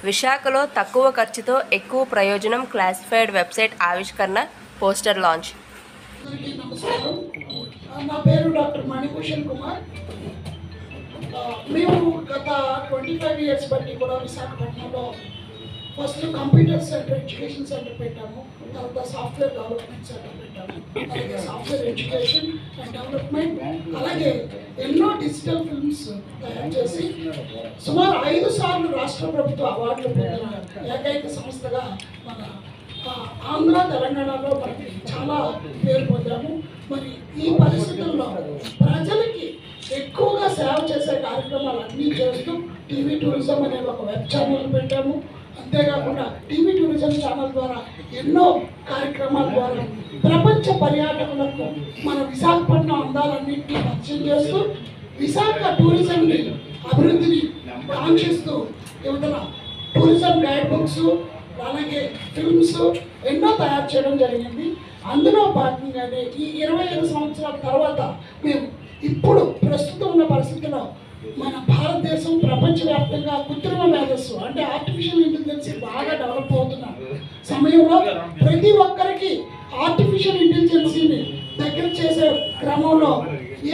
విశాఖలో తక్కువ ఖర్చుతో ఎక్కువ ప్రయోజనం క్లాసిఫైడ్ వెబ్సైట్ ఆవిష్కరణ పోస్టర్ లాంచ్. నమస్కారం, నా పేరు డాక్టర్ మణిభూషణ్ కుమార్. మేము గత 25 years బట్టి కూడా విశాఖపట్నంలో first computer centre, education centre పెట్టాము. తర్వాత సాఫ్ట్వేర్ డెవలప్మెంట్ సెంటర్ పెట్టాము. అలాగే సాఫ్ట్వేర్ ఎడ్యుకేషన్ అండ్ డెవలప్మెంట్, అలాగే ఎన్నో డిజిటల్ ఫిల్మ్స్ తయారు చేసి సుమారు 5 సార్లు రాష్ట్ర ప్రభుత్వ అవార్డులు పొందిన ఏకైక సంస్థగా మన ఆంధ్ర తెలంగాణలో మనకి చాలా పేరు పొందాము. మరి ఈ పరిస్థితుల్లో ప్రజలకి ఎక్కువగా సేవ చేసే కార్యక్రమాలు అన్నీ చేస్తూ టీవీ టూరిజం అనే ఒక వెబ్ ఛానల్ పెట్టాము. అంతేకాకుండా టీవీ టూరిజం ఛానల్ ద్వారా ఎన్నో కార్యక్రమాల ద్వారా ప్రపంచ పర్యాటకులకు మన విశాఖపట్నం అందాలన్నింటినీ పరిచయం చేస్తూ విశాఖ టూరిజంని అభివృద్ధిని కాంక్షిస్తూ యువతల టూరిజం గైడ్ బుక్స్, అలాగే ఫిల్మ్స్ ఎన్నో తయారు చేయడం జరిగింది. అందులో భాగంగానే ఈ 25 సంవత్సరాల తర్వాత మేము ఇప్పుడు ప్రస్తుతం ఉన్న పరిస్థితిలో మన భారతదేశం ప్రపంచవ్యాప్తంగా కృత్రిమ మేధస్సు అంటే ఆర్టిఫిషియల్ ఇంటెలిజెన్స్ బాగా డెవలప్ అవుతున్న సమయంలో ప్రతి ఒక్కరికి ఆర్టిఫిషియల్ ఇంటెలిజెన్సీని దగ్గర చేసే క్రమంలో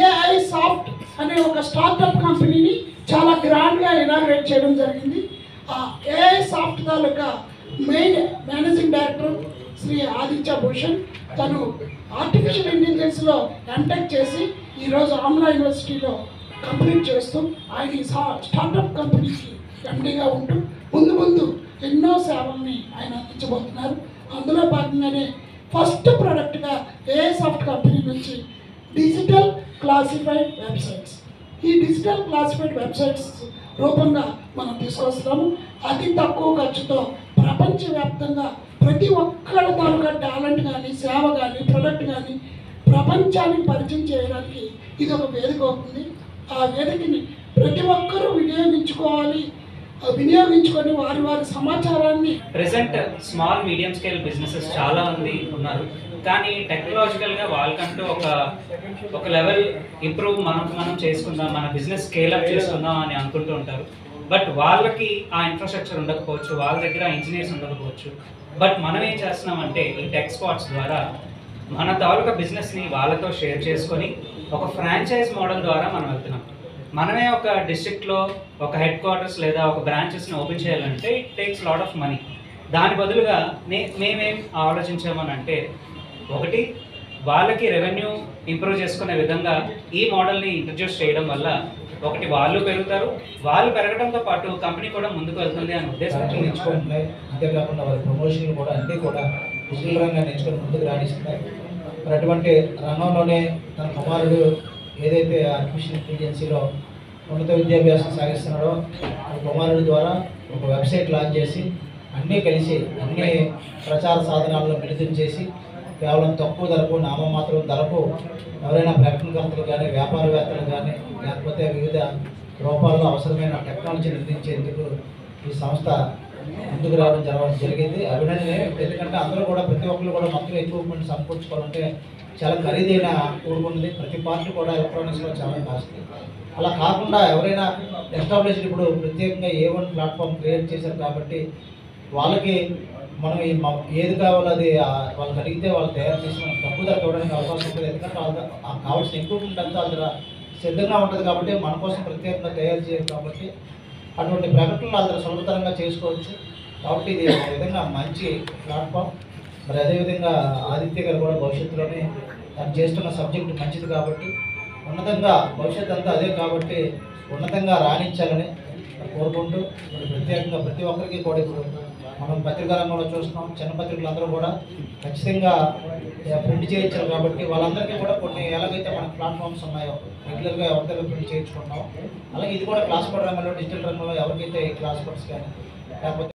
ఏఐ సాఫ్ట్ అనే ఒక స్టార్టప్ కంపెనీని చాలా గ్రాండ్గా ఇనాగ్రేట్ చేయడం జరిగింది. ఆ ఏఐ సాఫ్ట్ తాలూకా main managing director Shri Aditya Bhushan, తను ఆర్టిఫిషియల్ ఇంటెలిజెన్స్లో ఎంటెక్ చేసి ఈరోజు ఆమ్లా యూనివర్సిటీలో కంప్లీట్ చేస్తూ ఆయన స్టార్టప్ కంపెనీకి ఎండీగా ఉంటూ ముందు ఎన్నో సేవల్ని ఆయన అందించబోతున్నారు. అందులో భాగంగానే ఫస్ట్ ప్రోడక్ట్గా ఏఐ సాఫ్ట్ కంపెనీ నుంచి డిజిటల్ క్లాసిఫైడ్ వెబ్సైట్స్, ఈ డిజిటల్ క్లాసిఫైడ్ వెబ్సైట్స్ రూపంగా మనం తీసుకొస్తున్నాము. అతి తక్కువ ఖర్చుతో ప్రపంచవ్యాప్తంగా ప్రతి ఒక్కరి తాలూకా టాలెంట్ కానీ, సేవ కానీ, ప్రొడక్ట్ కానీ ప్రపంచానికి పరిచయం చేయడానికి ఇది ఒక వేదిక అవుతుంది. ఆ వేదికని ప్రతి ఒక్కరూ వినియోగించుకొని వారి సమాచారాన్ని present small medium scale businesses చాలా మంది ఉన్నారు. కానీ టెక్నాలజికల్గా వాళ్ళకంటూ ఒక లెవెల్ ఇంప్రూవ్ మనం చేసుకుందాం, మన బిజినెస్ స్కేలప్ చేసుకుందాం అని అనుకుంటూ ఉంటారు. బట్ వాళ్ళకి ఆ ఇన్ఫ్రాస్ట్రక్చర్ ఉండకపోవచ్చు, వాళ్ళ దగ్గర ఇంజనీర్స్ ఉండకపోవచ్చు. బట్ మనం ఏం చేస్తున్నామంటే ఈ టెక్ స్పాట్స్ ద్వారా మన తాలూకా బిజినెస్ని వాళ్ళతో షేర్ చేసుకొని ఒక ఫ్రాంచైజ్ మోడల్ ద్వారా మనం వెళ్తున్నాం. మనమే ఒక డిస్ట్రిక్ట్లో ఒక హెడ్ క్వార్టర్స్ లేదా ఒక బ్రాంచెస్ని ఓపెన్ చేయాలంటే it takes lot of money. దాని బదులుగా మేమేం ఆలోచించామనంటే, ఒకటి వాళ్ళకి రెవెన్యూ ఇంప్రూవ్ చేసుకునే విధంగా ఈ మోడల్ని ఇంట్రడ్యూస్ చేయడం వల్ల ఒకటి వాళ్ళు పెరుగుతారు, వాళ్ళు పెరగడంతో పాటు కంపెనీ కూడా ముందుకు వెళ్తుంది అనే ఉద్దేశంతో ఎంచుకుంటున్నాయి. అంతేకాకుండా వారి ప్రమోషన్లు కూడా అన్నీ కూడా డిజిటల్ రంగాన్ని ఎంచుకొని ముందుకు రాణిస్తున్నాయి. మరి అటువంటి రంగంలోనే తన కుమారుడు ఏదైతే ఆర్టిఫిషియల్ ఇంటెలిజెన్సీలో ఉన్నత విద్యాభ్యాసం సాగిస్తున్నాడో ఆ కుమారుడి ద్వారా ఒక వెబ్సైట్ లాంచ్ చేసి అన్నీ కలిసి అన్ని ప్రచార సాధనాలను మిళితం చేసి కేవలం తక్కువ ధరకు, నామమాత్రం ధరకు ఎవరైనా ప్రకటనకర్తలు కానీ, వ్యాపారవేత్తలు కానీ, లేకపోతే వివిధ రూపాల్లో అవసరమైన టెక్నాలజీని అందించేందుకు ఈ సంస్థ ముందుకు రావడం జరిగింది. అభినందనే. ఎందుకంటే అందరూ కూడా ప్రతి ఒక్కరు కూడా మొత్తం ఎక్విప్మెంట్ సమకూర్చుకోవాలంటే చాలా ఖరీదైన కూడుకున్నది. ప్రతి పార్ట్ కూడా ఎలక్ట్రానిక్స్లో చాలా కాస్ట్లీ. అలా కాకుండా ఎవరైనా ఎస్టాబ్లిష్డ్ ఇప్పుడు ప్రత్యేకంగా A1 ప్లాట్ఫామ్ క్రియేట్ చేశారు కాబట్టి వాళ్ళకి మనం ఏది కావాలో అది వాళ్ళకి అడిగితే వాళ్ళు తయారు చేసి మనం తక్కువ ధరకు ఇవ్వడానికి అవకాశం ఉంటుంది. ఎందుకంటే కావాల్సిన ఎక్విప్మెంట్ అంతా అందులో సిద్ధంగా ఉంటుంది కాబట్టి మన కోసం ప్రత్యేకంగా తయారు చేయాలి కాబట్టి అటువంటి ప్రకటనలు అందరూ సులభతరంగా చేసుకోవచ్చు. కాబట్టి ఇది ఒక విధంగా మంచి ప్లాట్ఫామ్. మరి అదేవిధంగా ఆదిత్య గారు కూడా భవిష్యత్తులోనే తను చేస్తున్న సబ్జెక్టు మంచిది కాబట్టి ఉన్నతంగా భవిష్యత్తు అంతా అదే కాబట్టి ఉన్నతంగా రాణించాలని కోరుకుంటూ ప్రత్యేకంగా ప్రతి ఒక్కరికి కూడా ఇప్పుడు మనం పత్రికా రంగంలో చూస్తున్నాం. చిన్న పత్రికలు అందరూ కూడా ఖచ్చితంగా ప్రింట్ చేయించారు కాబట్టి వాళ్ళందరికీ కూడా కొన్ని ఎలాగైతే మన ప్లాట్ఫామ్స్ ఉన్నాయో రెగ్యులర్గా ఎవరిదైనా ప్రింట్ చేయించుకుంటాం, అలాగే ఇది కూడా క్లాస్ రంగంలో, డిజిటల్ రంగంలో ఎవరికైతే ఈ క్లాస్ కానీ లేకపోతే